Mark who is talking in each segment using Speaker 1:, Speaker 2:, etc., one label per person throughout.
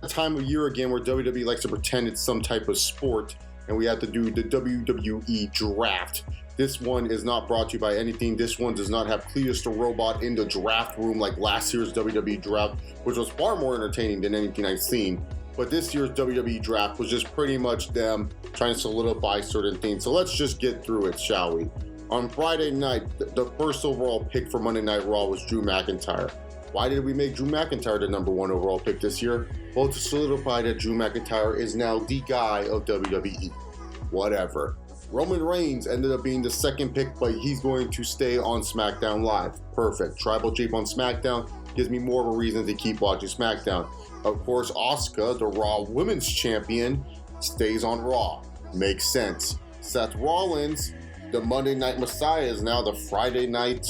Speaker 1: time of year again where WWE likes to pretend it's some type of sport, and we have to do the WWE Draft. This one is not brought to you by anything. This one does not have Cletus the Robot in the draft room like last year's WWE Draft, which was far more entertaining than anything I've seen. But this year's WWE Draft was just pretty much them trying to solidify certain things. So let's just get through it, shall we? On Friday night, the first overall pick for Monday Night Raw was Drew McIntyre. Why did we make Drew McIntyre the number 1 overall pick this year? Well, to solidify that Drew McIntyre is now the guy of WWE. Whatever. Roman Reigns ended up being the second pick, but he's going to stay on SmackDown Live. Perfect. Tribal Chief on SmackDown gives me more of a reason to keep watching SmackDown. Of course, Asuka, the Raw Women's Champion, stays on Raw. Makes sense. Seth Rollins, the Monday Night Messiah, is now the Friday Night...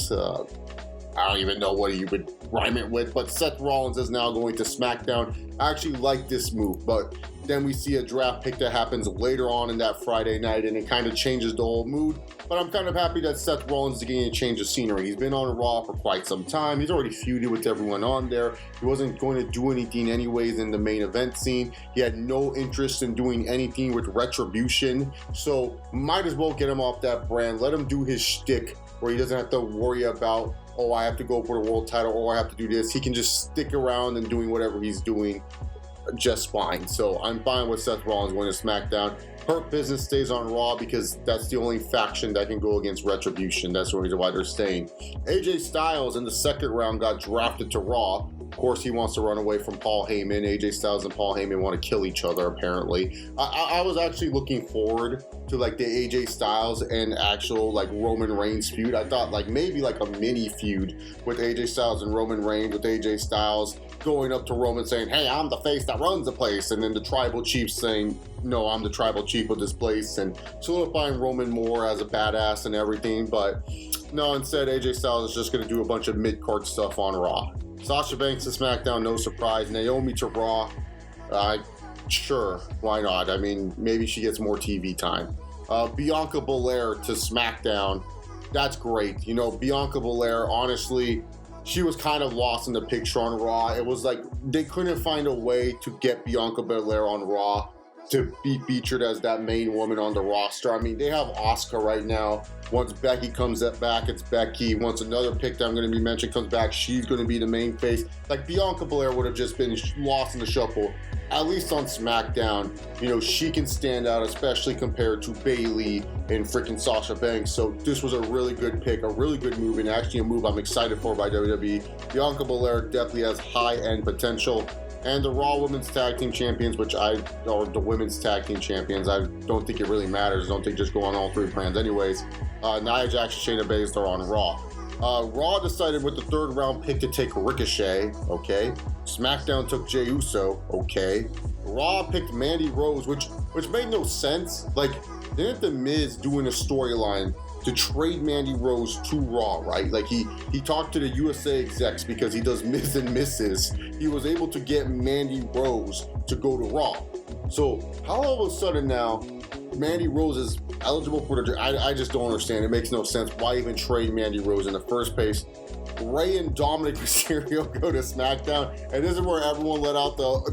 Speaker 1: I don't even know what you would rhyme it with, but Seth Rollins is now going to SmackDown. I actually like this move, but then we see a draft pick that happens later on in that Friday night, and it kind of changes the whole mood. But I'm kind of happy that Seth Rollins is getting a change of scenery. He's been on Raw for quite some time. He's already feuded with everyone on there. He wasn't going to do anything anyways in the main event scene. He had no interest in doing anything with Retribution, so might as well get him off that brand. Let him do his shtick where he doesn't have to worry about, oh, I have to go for the world title, or I have to do this. He can just stick around and doing whatever he's doing just fine. So I'm fine with Seth Rollins going to SmackDown. Hurt Business stays on Raw because that's the only faction that can go against Retribution. That's the reason why they're staying. AJ Styles in the second round got drafted to Raw. Of course, he wants to run away from Paul Heyman. AJ Styles and Paul Heyman want to kill each other, apparently. I was actually looking forward to like the AJ Styles and actual like Roman Reigns feud. I thought like maybe like a mini feud with AJ Styles and Roman Reigns, with AJ Styles going up to Roman saying, hey, I'm the face that runs the place, and then the tribal chief saying, no, I'm the tribal chief of this place, and solidifying Roman more as a badass and everything. But no, instead AJ Styles is just going to do a bunch of mid-card stuff on Raw. Sasha Banks to SmackDown, no surprise. Naomi to Raw, sure, why not? I mean, maybe she gets more TV time. Bianca Belair to SmackDown, that's great. You know, Bianca Belair, honestly, she was kind of lost in the picture on Raw. It was like they couldn't find a way to get Bianca Belair on Raw to be featured as that main woman on the roster. I mean, they have Asuka right now. Once Becky comes back, it's Becky. Once another pick that I'm going to be mentioned comes back, she's going to be the main face. Like, Bianca Belair would have just been lost in the shuffle. At least on SmackDown, you know, she can stand out, especially compared to Bayley and freaking Sasha Banks. So this was a really good pick, a really good move, and actually a move I'm excited for by WWE. Bianca Belair definitely has high-end potential. And the Raw Women's Tag Team Champions, or the Women's Tag Team Champions, I don't think it really matters. I don't think just go on all three brands anyways. Nia Jax, Shayna Baszler on Raw. Raw decided with the third round pick to take Ricochet, okay. SmackDown took Jey Uso, okay. Raw picked Mandy Rose, which made no sense. Like, didn't The Miz doing a storyline to trade Mandy Rose to Raw, right? Like he talked to the USA execs because he does Miz and Mrs. He was able to get Mandy Rose to go to Raw. So how all of a sudden now Mandy Rose is eligible for the... I just don't understand. It makes no sense. Why even trade Mandy Rose in the first place? Ray and Dominic Mysterio go to SmackDown, and this is where everyone let out the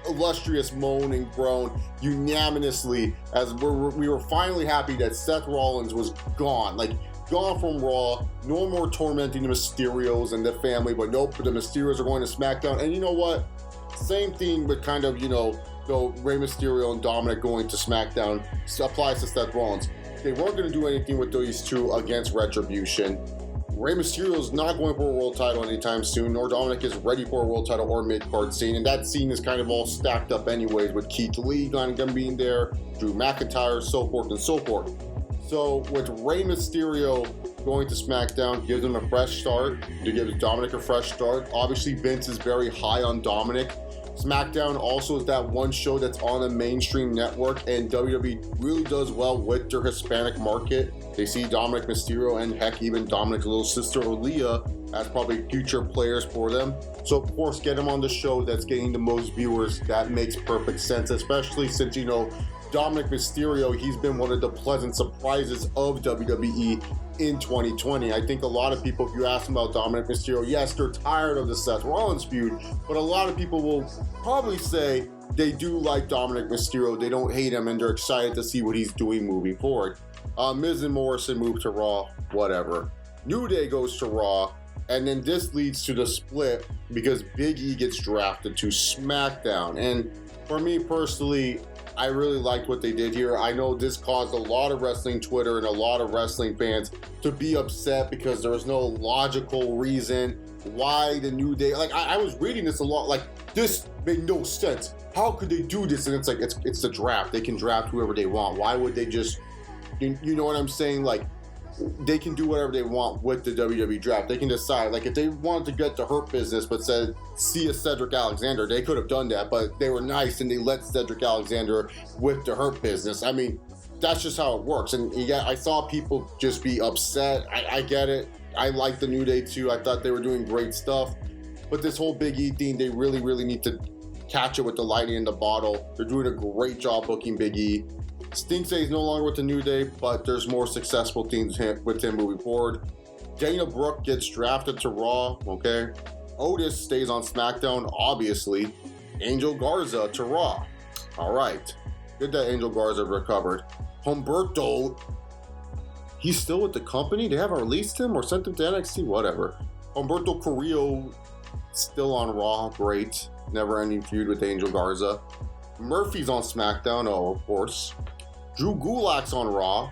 Speaker 1: illustrious moan and groan unanimously, as we were finally happy that Seth Rollins was gone. Like, gone from Raw. No more tormenting the Mysterios and the family, but nope, the Mysterios are going to SmackDown. And you know what? Same thing with kind of, you know, Rey Mysterio and Dominic going to SmackDown applies to Seth Rollins. They weren't going to do anything with these two against Retribution. Rey Mysterio is not going for a world title anytime soon, nor Dominic is ready for a world title or mid-card scene, and that scene is kind of all stacked up anyways, with Keith Lee going to being there, Drew McIntyre, so forth and so forth. So with Rey Mysterio going to SmackDown, gives him a fresh start, to give Dominic a fresh start. Obviously, Vince is very high on Dominic. SmackDown also is that one show that's on a mainstream network, and WWE really does well with their Hispanic market. They see Dominic Mysterio and heck, even Dominic's little sister Aaliyah as probably future players for them. So of course, get him on the show that's getting the most viewers. That makes perfect sense, especially since, you know, Dominic Mysterio, he's been one of the pleasant surprises of WWE in 2020. I think a lot of people, if you ask them about Dominic Mysterio, yes, they're tired of the Seth Rollins feud, but a lot of people will probably say they do like Dominic Mysterio. They don't hate him, and they're excited to see what he's doing moving forward. Miz and Morrison move to Raw, whatever. New Day goes to Raw, and then this leads to the split because Big E gets drafted to SmackDown. And for me personally, I really liked what they did here. I know this caused a lot of wrestling Twitter and a lot of wrestling fans to be upset because there was no logical reason why the New Day, like I was reading this a lot, like this made no sense. How could they do this? And it's like, it's the draft. They can draft whoever they want. Why would they just, you know what I'm saying? Like, they can do whatever they want with the WWE draft. They can decide, like if they wanted to get the Hurt Business but said, see a Cedric Alexander, they could have done that, but they were nice and they let Cedric Alexander with the Hurt Business. I mean, that's just how it works. And yeah, I saw people just be upset. I get it. I like the New Day too. I thought they were doing great stuff. But this whole Big E thing, they really, really need to catch it with the lightning in the bottle. They're doing a great job booking Big E. Sting says he's no longer with the New Day, but there's more successful things with him moving forward. Dana Brooke gets drafted to Raw, okay? Otis stays on SmackDown, obviously. Angel Garza to Raw. All right. Good that Angel Garza recovered. Humberto, he's still with the company? They haven't released him or sent him to NXT? Whatever. Humberto Carrillo still on Raw. Great. Never-ending feud with Angel Garza. Murphy's on SmackDown. Oh, of course. Drew Gulak's on Raw.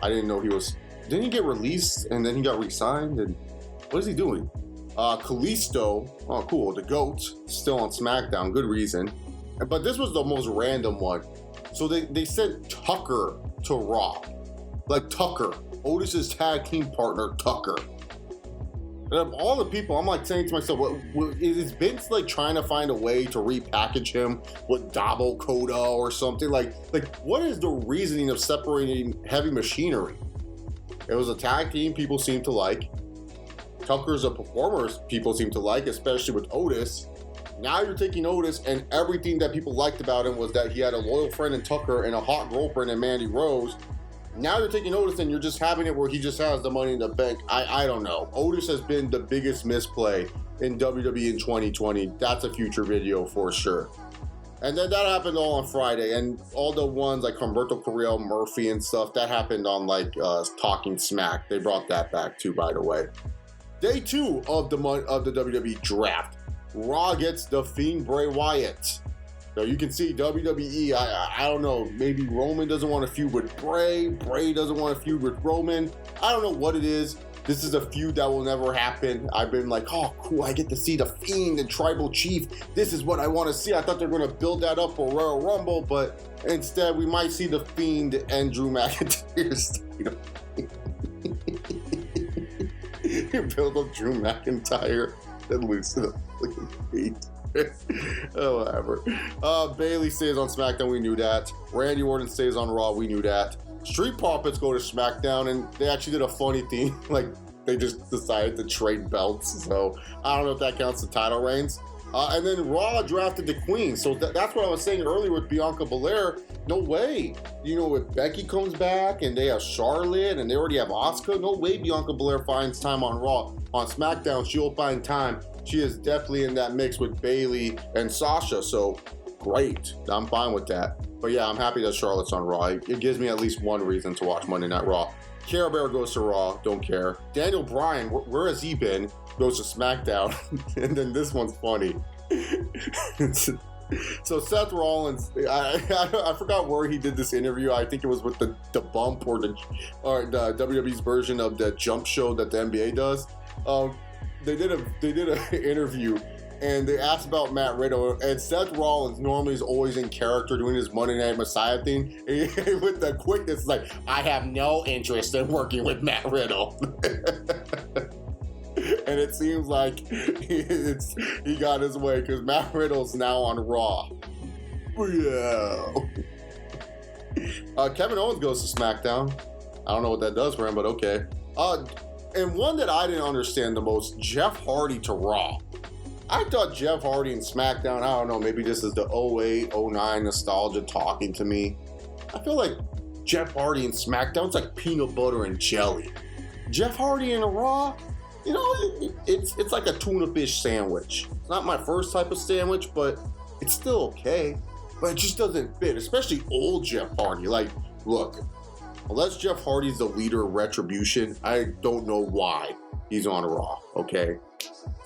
Speaker 1: I didn't know he was... Didn't he get released and then he got re-signed? And what is he doing? Kalisto. Oh, cool. The GOAT. Still on SmackDown. Good reason. But this was the most random one. So they sent Tucker to Raw. Like Tucker. Otis's tag team partner, Tucker. And of all the people, I'm like saying to myself, is Vince like trying to find a way to repackage him with Dabo Coda or something? Like what is the reasoning of separating Heavy Machinery? It was a tag team people seem to like. Tucker's a performer people seem to like, especially with Otis. Now you're taking Otis, and everything that people liked about him was that he had a loyal friend in Tucker and a hot girlfriend in Mandy Rose. Now you're taking Otis and you're just having it where he just has the money in the bank. I don't know. Otis has been the biggest misplay in WWE in 2020. That's a future video for sure. And then that happened all on Friday. And all the ones like Humberto Carrillo, Murphy and stuff, that happened on like Talking Smack. They brought that back too, by the way. Day 2 of the WWE Draft. Raw gets The Fiend Bray Wyatt. So you can see WWE, I don't know, maybe Roman doesn't want to feud with Bray. Bray doesn't want to feud with Roman. I don't know what it is. This is a feud that will never happen. I've been like, oh, cool, I get to see The Fiend and Tribal Chief. This is what I want to see. I thought they were going to build that up for Royal Rumble, but instead we might see The Fiend and Drew McIntyre stay. You build up Drew McIntyre and lose to the fucking Fiend. Oh, whatever. Bailey stays on SmackDown, we knew that. Randy Orton stays on Raw, we knew that. Street Profits go to SmackDown, and they actually did a funny thing. Like, they just decided to trade belts, so I don't know if that counts the title reigns. And then Raw drafted the Queen, so that's what I was saying earlier with Bianca Belair. No way. You know, if Becky comes back, and they have Charlotte, and they already have Asuka, no way Bianca Belair finds time on Raw. On SmackDown, she'll find time. She is definitely in that mix with Bayley and Sasha, so great. I'm fine with that. But yeah, I'm happy that Charlotte's on Raw. It gives me at least one reason to watch Monday Night Raw. Cara Bear goes to Raw, don't care. Daniel Bryan, where has he been? Goes to SmackDown. And then this one's funny. So Seth Rollins, I forgot where he did this interview. I think it was with the Bump or the WWE's version of the Jump show that the NBA does. They did an interview, and they asked about Matt Riddle, and Seth Rollins normally is always in character doing his Monday Night Messiah thing, and with the quickness, like, I have no interest in working with Matt Riddle. And it seems like he got his way, because Matt Riddle's now on Raw. Yeah. Kevin Owens goes to SmackDown. I don't know what that does for him, but okay. And one that I didn't understand the most, Jeff Hardy to Raw. I thought Jeff Hardy and SmackDown, I don't know, maybe this is the 08, 09 nostalgia talking to me. I feel like Jeff Hardy and SmackDown, it's like peanut butter and jelly. Jeff Hardy in a Raw, you know, it's like a tuna fish sandwich. It's not my first type of sandwich, but it's still okay. But it just doesn't fit, especially old Jeff Hardy. Like, look, unless Jeff Hardy's the leader of Retribution, I don't know why he's on Raw, okay?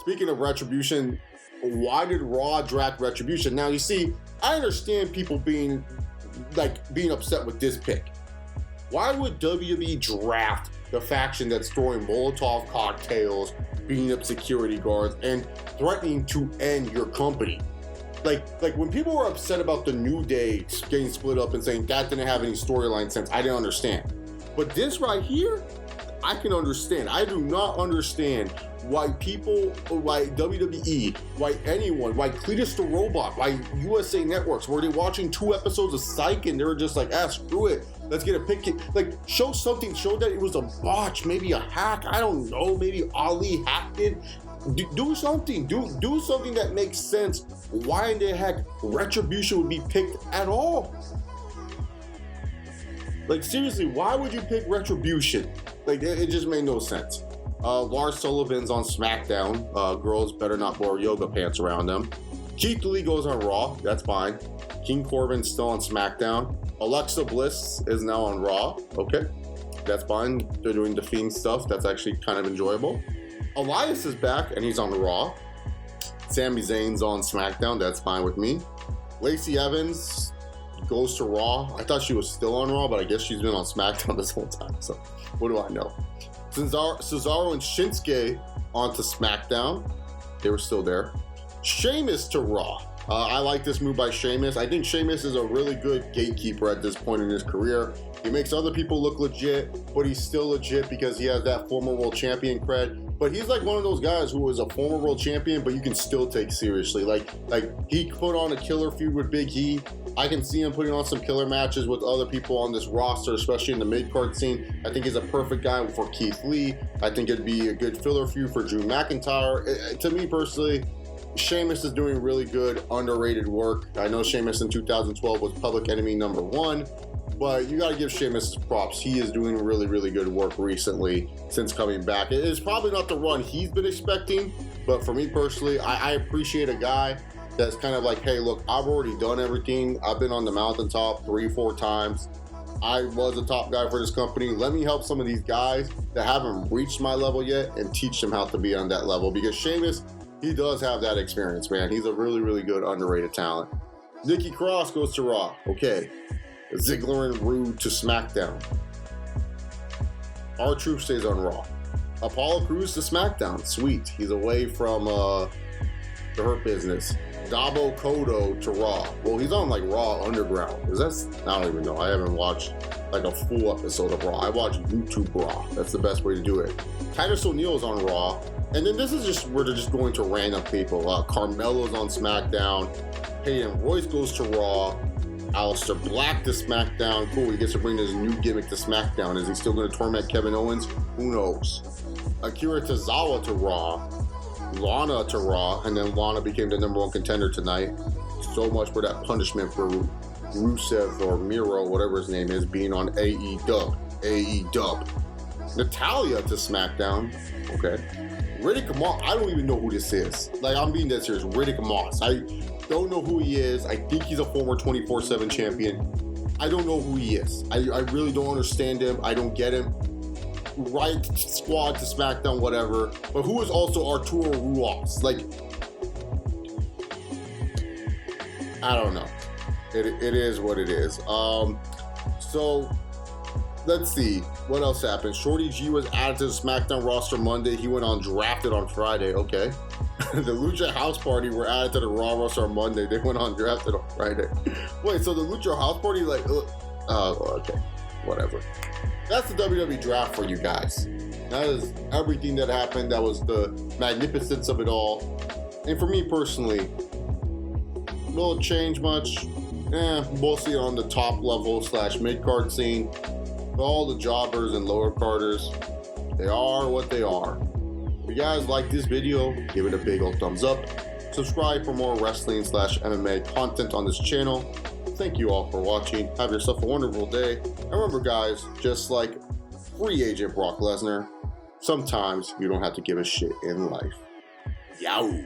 Speaker 1: Speaking of Retribution, why did Raw draft Retribution? Now, you see, I understand people being upset with this pick. Why would WWE draft the faction that's throwing Molotov cocktails, beating up security guards, and threatening to end your company? Like when people were upset about the New Day getting split up and saying that didn't have any storyline sense, I didn't understand. But this right here, I can understand. I do not understand why people, why WWE, why anyone, why Cletus the Robot, why USA Networks, were they watching 2 episodes of Psych and they were just like, screw it, let's get a pick. Like, show something, show that it was a botch, maybe a hack, I don't know, maybe Ali hacked it. Do something, do something that makes sense. Why in the heck Retribution would be picked at all? Like, seriously, why would you pick Retribution? Like, it just made no sense. Lars Sullivan's on SmackDown. Girls better not wear yoga pants around them. Keith Lee goes on Raw. That's fine. King Corbin's still on SmackDown. Alexa Bliss is now on Raw. Okay, that's fine. They're doing the Fiend stuff. That's actually kind of enjoyable. Elias is back and he's on Raw. Sami Zayn's on SmackDown. That's fine with me. Lacey Evans goes to Raw. I thought she was still on Raw, but I guess she's been on SmackDown this whole time. So what do I know? Cesaro and Schinsky onto SmackDown. They were still there. Sheamus to Raw. I like this move by Sheamus. I think Sheamus is a really good gatekeeper at this point in his career. He makes other people look legit, but he's still legit because he has that former world champion cred. But he's like one of those guys who is a former world champion, but you can still take seriously. Like he put on a killer feud with Big E. I can see him putting on some killer matches with other people on this roster, especially in the mid-card scene. I think he's a perfect guy for Keith Lee. I think it'd be a good filler feud for Drew McIntyre. To me personally, Sheamus is doing really good, underrated work. I know Sheamus in 2012 was public enemy number 1, but you got to give Sheamus props. He is doing really, really good work recently since coming back. It is probably not the run he's been expecting, but for me personally, I appreciate a guy that's kind of like, hey, look, I've already done everything. I've been on the mountaintop 3-4 times. I was a top guy for this company. Let me help some of these guys that haven't reached my level yet and teach them how to be on that level, because Sheamus, he does have that experience, man. He's a really, really good underrated talent. Nikki Cross goes to Raw. Okay. Ziggler and Rude to SmackDown. R-Truth stays on Raw. Apollo Crews to SmackDown. Sweet. He's away from the Hurt Business. Dabo Kodo to Raw. Well, he's on like Raw Underground. I don't even know. I haven't watched like a full episode of Raw. I watch YouTube Raw. That's the best way to do it. Titus O'Neil's on Raw. And then this is just where they're just going to random people. Carmelo's on SmackDown. Peyton Royce goes to Raw. Aleister Black to SmackDown. Cool, he gets to bring this new gimmick to SmackDown. Is he still going to torment Kevin Owens? Who knows? Akira Tozawa to Raw. Lana to Raw. And then Lana became the #1 contender tonight. So much for that punishment for Rusev or Miro, whatever his name is, being on AEW. Natalya to SmackDown. Okay. Riddick Moss, I don't even know who this is. Like, I'm being dead serious. Riddick Moss. I don't know who he is. I think he's a former 24/7 champion. I don't know who he is. I really don't understand him. I don't get him. Right squad to SmackDown, whatever. But who is also Arturo Ruas? Like, I don't know. It is what it is. So let's see what else happened. Shorty G was added to the SmackDown roster Monday. He went on drafted on Friday. Okay. The Lucha House Party were added to the Raw roster on Monday. They went on drafted on Friday. Wait, so the Lucha House Party, like, okay, whatever. That's the WWE Draft for you guys. That is everything that happened. That was the magnificence of it all. And for me personally, will it change much? Mostly on the top level / mid-card scene. All the jobbers and lower carders, they are what they are. If you guys like this video, give it a big old thumbs up. Subscribe for more wrestling / MMA content on this channel. Thank you all for watching. Have yourself a wonderful day. And remember guys, just like free agent Brock Lesnar, sometimes you don't have to give a shit in life. Yow.